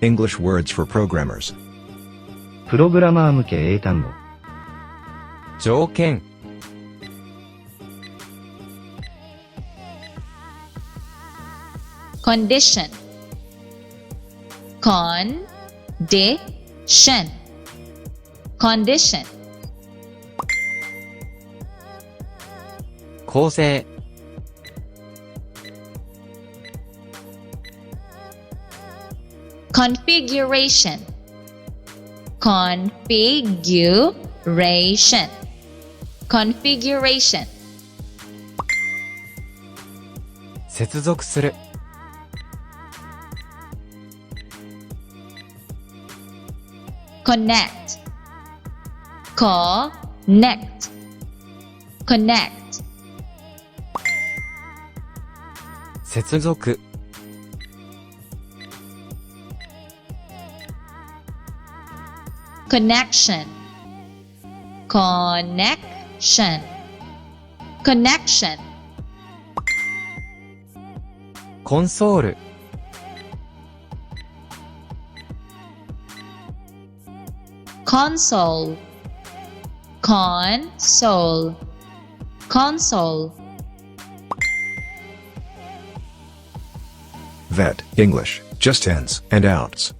English words for programmers. プログラマー向け英単語。条件。condition, condition, condition, 構成。configuration, configuration, configuration, 接続する。connect, connect, connect, 接続。connection, connection, connection, コンソール。console, console, console, Vet, English, just ins and outs.